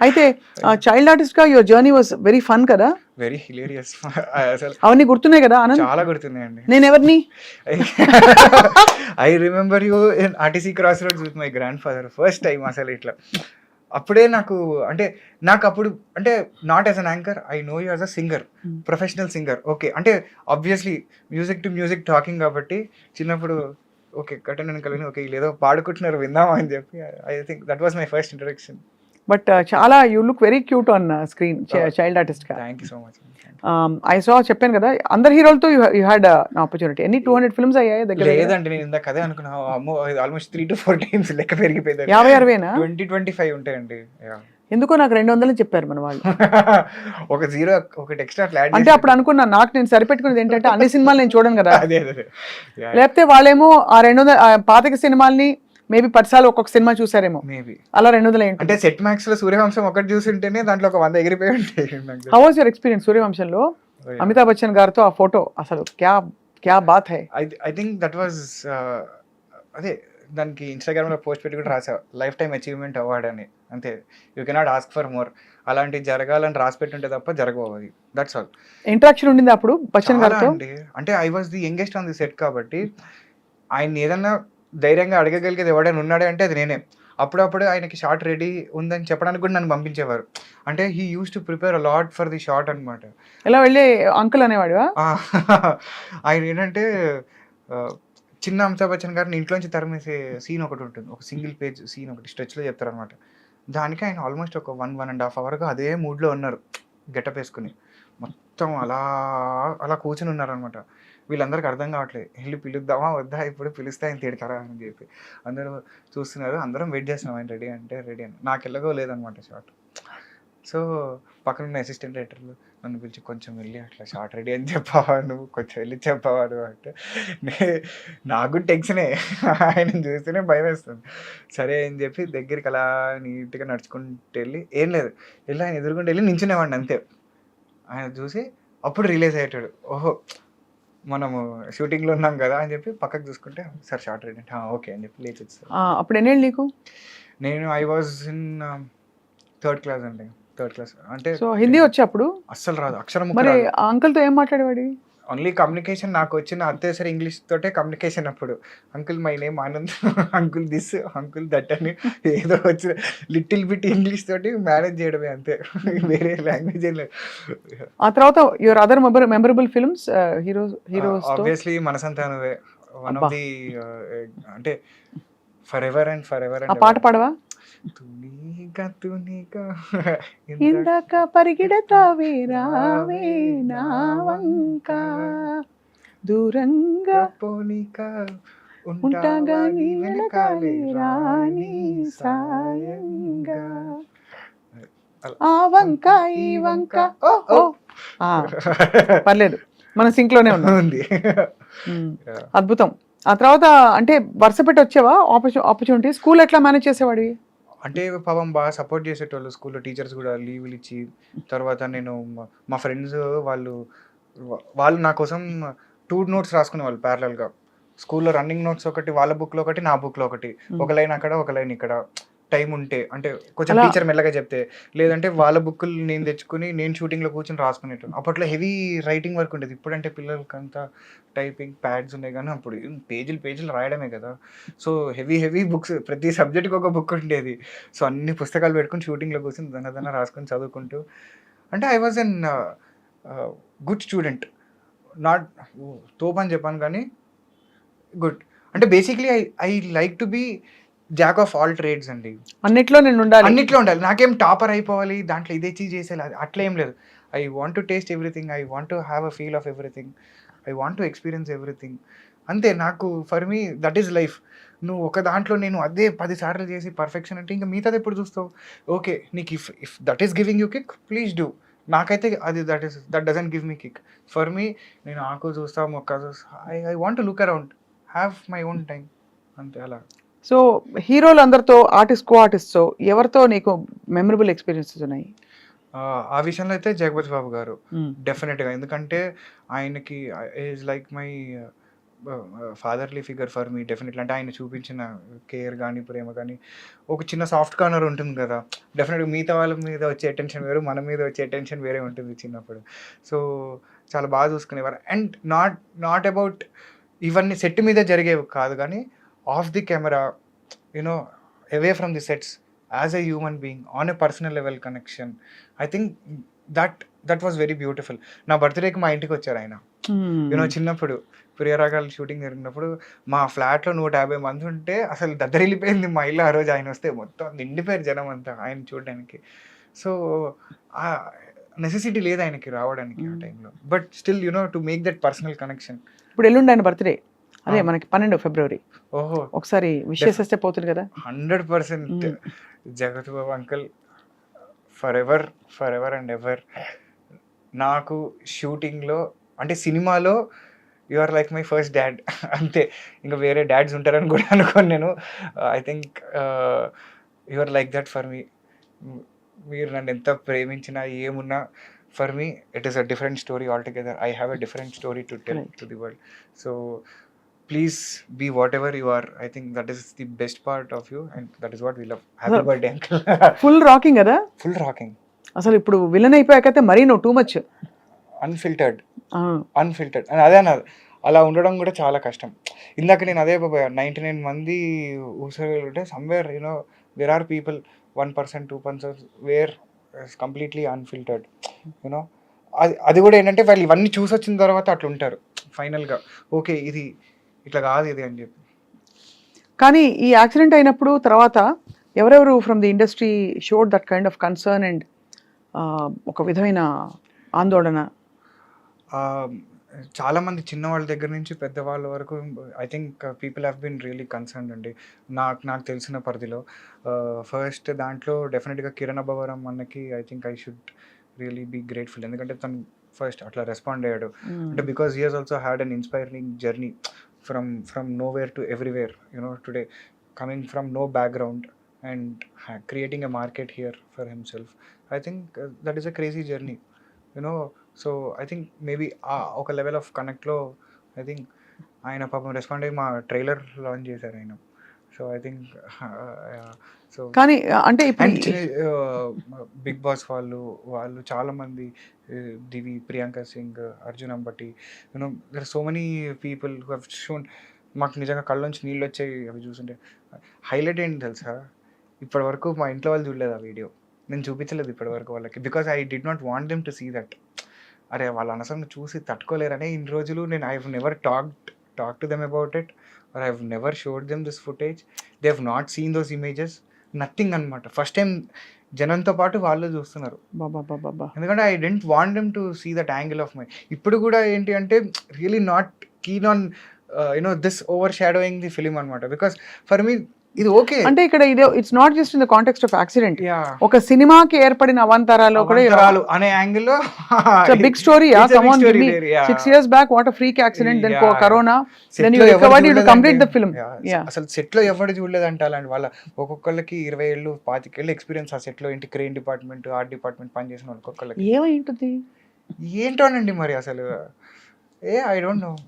అయితే child artist గా your journey was very fun కదా. Very hilarious. అసలు అవన్నీ గుర్తున్నాయి కదా ఆనంద్? చాలా గుర్తున్నాయండి. నేను ఎవరిని? I remember you in RTC cross roads with my grand father first time. అసలు ఇట్లా అప్పుడే నాకు అంటే నాకు అప్పుడు అంటే not as an anchor, I know you as a singer, professional singer. Okay, అంటే obviously music to music talking కాబట్టి చిన్నప్పుడు ఓకే కట్టన్ కలిగిన ఓకే ఏదో పాడుకుంటున్నారు విందామా అని చెప్పి I think that was my first introduction. But చాలా you look very cute on screen child artist గా. Thank you so much. I saw చెప్పాను కదా అందరు హీరోలతో యూ హ్యాడ్ ఆపర్చునిటీ. ఎన్ని 200 ఫిల్మ్స్ అయ్యాయి దగ్గర? లేదండి, నేను ఇందాక అదే అనుకున్నా. అమ్మో ఆల్మోస్ట్ 3 to 4 times లెక్క పెరిగిపోయింది. 50-60 20-25 ఉంటాయండి. ఎందుకో నాకు 200 చెప్పారు మన వాళ్ళు. ఒక జీరో ఒకటి ఎక్స్ట్రా ఫ్లాట్ అంటే అప్పుడు అనుకున్నా నాకు నేను సరిపెట్టుకునేది ఏంటంటే అన్ని సినిమాలు నేను చూడను కదా. అదే లేకపోతే వాళ్ళేమో ఆ 200 పాతిక సినిమాల్ని మేబీ 10 సార్లు ఒక్కొక్క సినిమా చూసారేమో, మేబీ అలా 200 ఏంటి. అంటే సెట్ మ్యాక్స్ లో సూర్యవంశం ఒకటి చూసింటేనే దాంట్లో ఒక 100 ఎగిరిపోయి ఉంటాయి. హౌ వాజ్ యువర్ ఎక్స్పీరియన్స్ సూర్యవంశంలో అమితాబ్ బచ్చన్ గారితో ఆ ఫోటో? అసలు క్యా బాత్ హై. ఐ థింక్ దట్ వాజ్ అదే దానికి ఇన్స్టాగ్రామ్ లో పోస్ట్ పెట్టి కూడా రాసా, లైఫ్ టైమ్ అచీవ్మెంట్ అవార్డ్ అని. అంతే, you cannot ask for more. అలాంటివి జరగాలని రాసి పెట్టుంటే తప్ప జరగవు అది. That's all. ఇంటరాక్షన్ ఉండింది అప్పుడు బచ్చన్ గారితో? అంటే I was the youngest on the set కాబట్టి ఆయన ఏదన్నా ధైర్యంగా అడగగలిగేది ఎవడైనా ఉన్నాడే అంటే అది నేనే. అప్పుడప్పుడు ఆయనకి షార్ట్ రెడీ ఉందని చెప్పడానికి కూడా నన్ను పంపించేవారు. అంటే he use to prepare a lot for the short అనమాట. ఎలా వెళ్ళి అంకుల్ అనేవాడివా? ఆయన ఏంటంటే చిన్న అమితాబ్ బచ్చన్ గారిని ఇంట్లోంచి తరిమేసే సీన్ ఒకటి ఉంటుంది, ఒక సింగిల్ పేజ్ సీన్ ఒకటి స్ట్రెచ్లో చెప్తారనమాట. దానికి ఆయన ఆల్మోస్ట్ ఒక 1.5 hours అదే మూడ్లో ఉన్నారు, గెటప్ వేసుకుని మొత్తం అలా అలా కూర్చుని ఉన్నారనమాట. వీళ్ళందరికీ అర్థం కావట్లేదు, వెళ్ళి పిలుద్దామా వద్దా, ఇప్పుడు పిలిస్తే ఆయన తిడతారా అని చెప్పి అందరూ చూస్తున్నారు. అందరం వెయిట్ చేస్తున్నాం ఆయన రెడీ అంటే రెడీ అని. నాకు ఎలాగో లేదనమాట షార్ట్. సో పక్కన ఉన్న అసిస్టెంట్ రైటర్లు నన్ను పిలిచి కొంచెం వెళ్ళి అట్లా షార్ట్ రెడీ అని చెప్పావా నువ్వు, కొంచెం వెళ్ళి చెప్పావా నువ్వు అంటే నాకు టెన్షనే, ఆయన చూస్తేనే భయం వేస్తుంది. సరే అని చెప్పి దగ్గరికి అలా నీట్గా నడుచుకుంటూ వెళ్ళి ఏం లేదు వెళ్ళి ఆయన ఎదురుకుంటూ వెళ్ళి నించునేవాడిని అంతే. ఆయన చూసి అప్పుడు రిలీజ్ అయ్యేటాడు, ఓహో మనము షూటింగ్లో ఉన్నాం కదా అని చెప్పి పక్కకు చూసుకుంటే సార్ షార్ట్ రెడీ అంటే ఓకే అని చెప్పి లేచి వచ్చాను. అప్పుడు ఎన్నేళ్ళు నీకు? నేను I was in 3rd class అండి, 3rd class. అంటే సో హిందీ వచ్చి అప్పుడు అస్సలు రాదు, అక్షరం మరి ఆ అంకుల్తో ఏం మాట్లాడేవాడి? Only communication. నాకు వచ్చిన అత్యవసర ఇంగ్లీష్ తోటే కమ్యూనికేషన్. అప్పుడు uncle my name Anand, uncle this, uncle that అని ఏదో వచ్చిన లిటిల్ బిట్ ఇంగ్లీష్ తోటి మేనేజ్ చేయడమే అంతే, వేరే లాంగ్వేజ్ ఏం లేదు. ఆ తర్వాత your other memorable films heroes? Obviously మనసంతా నువ్వే, వన్ ఆఫ్ ది అంటే for ever and for ever. ఆ పాట పాడవా? తునిగా తునిగా ఇందాక పరిగెడతావే రావే నా వంక, దూరంగా పోనిక ఉంటాగా నీ వెనకాలే రాని సాయంగా, ఆ వంక ఈ వంక. ఓ ఓ పర్లేదు, మన సింక్ లోనే ఉంది. అద్భుతం. ఆ తర్వాత అంటే వరుస పెట్టి వచ్చావా ఆపర్చునిటీ? స్కూల్ ఎట్లా మేనేజ్ చేసేవాడివి? అంటే పాపం బాగా సపోర్ట్ చేసేటోళ్ళు స్కూల్లో, టీచర్స్ కూడా లీవ్లు ఇచ్చి. తర్వాత నేను మా ఫ్రెండ్స్ వాళ్ళు నా కోసం 2 notes రాసుకునేవాళ్ళు ప్యారలల్గా. స్కూల్లో రన్నింగ్ నోట్స్ ఒకటి వాళ్ళ బుక్లో ఒకటి, నా బుక్లో ఒకటి, ఒక లైన్ అక్కడ ఒక లైన్ ఇక్కడ. టైం ఉంటే అంటే కొంచెం టీచర్ మెల్లగా చెప్తే, లేదంటే వాళ్ళ బుక్కులు నేను తెచ్చుకుని నేను షూటింగ్లో కూర్చొని రాసుకునేటాను. అప్పట్లో హెవీ రైటింగ్ వర్క్ ఉండేది. ఇప్పుడంటే పిల్లలకంతా టైపింగ్ ప్యాడ్స్ ఉన్నాయి, కానీ అప్పుడు పేజీలు రాయడమే కదా. సో హెవీ బుక్స్, ప్రతి సబ్జెక్ట్కి ఒక బుక్ ఉండేది. సో అన్ని పుస్తకాలు పెట్టుకుని షూటింగ్లో కూర్చొని దన రాసుకొని చదువుకుంటూ. అంటే I was an good student. Not తోప్ అని చెప్పాను కానీ గుడ్. అంటే basically I like to be jack of all trades అండి. అన్నిట్లో నేను ఉండాలి, అన్నిట్లో ఉండాలి. నాకేం టాపర్ అయిపోవాలి, దాంట్లో ఇదే చీజ్ చేసేయాలి అట్లా ఏం లేదు. I want to taste everything, I want to have a feel of everything, I want to experience everything. అంతే. నాకు for me that is life. నువ్వు ఒక దాంట్లో నేను అదే 10 సార్లు చేసి పర్ఫెక్షన్ అంటే ఇంకా మిగతాది ఎప్పుడు చూస్తావు? ఓకే, నీకు if that is giving you kick, please do. నాకైతే అది that doesn't give me kick. For me నేను ఆకు చూస్తా, మొక్క చూస్తా, I want to look around, have my own time, అంతే. అలా. సో హీరోలు అందరితో కో ఆర్టిస్ట్తో ఎవరితో నీకు మెమరబుల్ ఎక్స్పీరియన్సెస్ ఉన్నాయి? ఆ విషయంలో అయితే జగపతి బాబు గారు డెఫినెట్గా. ఎందుకంటే ఆయనకి is like my fatherly figure for me definitely. అంటే ఆయన చూపించిన కేర్ కానీ, ప్రేమ కానీ, ఒక చిన్న సాఫ్ట్ కార్నర్ ఉంటుంది కదా! డెఫినెట్‌గా మిగతా వాళ్ళ మీద వచ్చే అటెన్షన్ వేరు, మన మీద వచ్చే అటెన్షన్ వేరే ఉంటుంది చిన్నప్పుడు. సో, చాలా బాగా చూసుకునేవారు. అండ్ నాట్ అబౌట్ ఇవన్నీ సెట్ మీద జరిగేవి కాదు కానీ, of the camera, you know away from the sets, as a human being, on a personal level connection. I think that was very beautiful. నా బర్త్‌డేకి మా ఇంటికి వచ్చారు ఆయన. చిన్నప్పుడు ప్రియరాగాలు షూటింగ్ జరిగినప్పుడు మా ఫ్లాట్‌లో 150 మంది ఉంటే అసలు దద్దరిల్లిపోయింది మా ఇల్లు. ఆ రోజు ఆయన వస్తే మొత్తం నిండిపోయారు జనం అంతా ఆయన చూడడానికి. సో, నెసెసిటీ లేదు ఆయనకి రావడానికి ఆ టైంలో. But still to make that personal connection. ఇప్పుడు ఎల్లుండి ఆయన బర్త్డే, అదే మనకి 12 ఫిబ్రవరి. ఓహో! ఒకసారి విష్ చేసేస్తే పోతుంది కదా. 100% Jagat Babu uncle for ever and ever. నాకు షూటింగ్‌లో అంటే సినిమాలో you are like my first dad అంతే. ఇంకా వేరే డాడ్స్ ఉంటారని కూడా అనుకోను నేను. I think you are like that for me. మీరు నన్ను ఎంత ప్రేమించినా ఏమున్నా, for me it is a different story altogether. I have a different story to tell to the world. So please be whatever you are. I think that is the best part of you and that is what we love. Happy birthday uncle. Full rocking కదా. Full rocking. అసలు ఇప్పుడు villain అయిపోయాకైతే మరీ నువ్వు too much unfiltered and అదే అన్నారు. అలా ఉండడం కూడా చాలా కష్టం. ఇందాక నేను అదే 99 మంది ఊసరవేలు ఉంటే somewhere there are people 1%, 2% where completely unfiltered. అది కూడా ఏంటంటే వాళ్ళు ఇవన్నీ చూసి వచ్చిన తర్వాత అట్లా ఉంటారు ఫైనల్గా. ఓకే, ఇది ఇట్లా కాదు ఇది అని చెప్పి. కానీ ఈ యాక్సిడెంట్ అయినప్పుడు తర్వాత ఎవరెవరు from the industry showed that kind of concern and ఒక విధమైన ఆందోళన? చాలామంది చిన్నవాళ్ళ దగ్గర నుంచి పెద్దవాళ్ళ వరకు I think people have been really concerned అండి. నాకు తెలిసిన పరిధిలో ఫస్ట్ దాంట్లో డెఫినెట్గా కిరణ్ అబ్బవరం అన్నకి I think I should really be grateful. ఎందుకంటే తను ఫస్ట్ అట్లా రెస్పాండ్ అయ్యాడు. అంటే because he he's also had an inspiring journey from nowhere to everywhere. Today coming from no background and creating a market here for himself. I think that is a crazy journey. So I think maybe ఒక level of కనెక్ట్లో I think ఆయన పాపం respond అయ్యి మా trailer launch చేశారు ఆయన. So I think so కానీ అంటే అండ్ బిగ్ బాస్ వాళ్ళు చాలామంది, Divi, Priyanka Singh, Arjun Ambati, there so many people who have shown. మాకు నిజంగా కళ్ళలోంచి నీళ్ళు వచ్చాయి అవి చూస్తుంటే. హైలైట్ ఏంటి తెలుసా, ఇప్పటి వరకు మా ఇంట్లో వాళ్ళు చూడలేదు ఆ వీడియో. నేను చూపించలేదు ఇప్పటివరకు వాళ్ళకి. Because I did not want them to see that. అరే వాళ్ళ అనవసరంగా చూసి తట్టుకోలేరనే ఇన్ని రోజులు నేను I have never talk to them about it or I have never showed them this footage. They have not seen those images, nothing అనమాట. First time జనంతో పాటు వాళ్ళు చూస్తున్నారు. ఎందుకంటే I don't want them to see that angle of my. ఇప్పుడు కూడా ఏంటి అంటే really not keen on this overshadowing the film అనమాట. బికాస్ ఫర్ మీ ఇది ఓకే. అంటే ఇక్కడ ఇది it's not just in the context of accident. ఒక సినిమాకి ఏర్పడిన అవాంతరాలు కూడా అనే యాంగిల్లో big story. Come on, give me 6 years back what a freak accident, then corona, then you recovered, you complete the film. అసలు సెట్ లో ఎవరు చూడలేదంట. అలాంటి వాళ్ళ ఒక్కొక్కళ్ళకి 20 ఏళ్ళు 25 ఏళ్ళు ఎక్స్పీరియన్స్ ఆ సెట్ లో. ఏంటి క్రెయిన్ డిపార్ట్మెంట్, ఆర్ట్ డిపార్ట్మెంట్ పనిచేసిన ఒక్కొక్కళ్ళకి ఏమై ఉంటుంది ఏంటోనండి మరి అసలు. I don't know.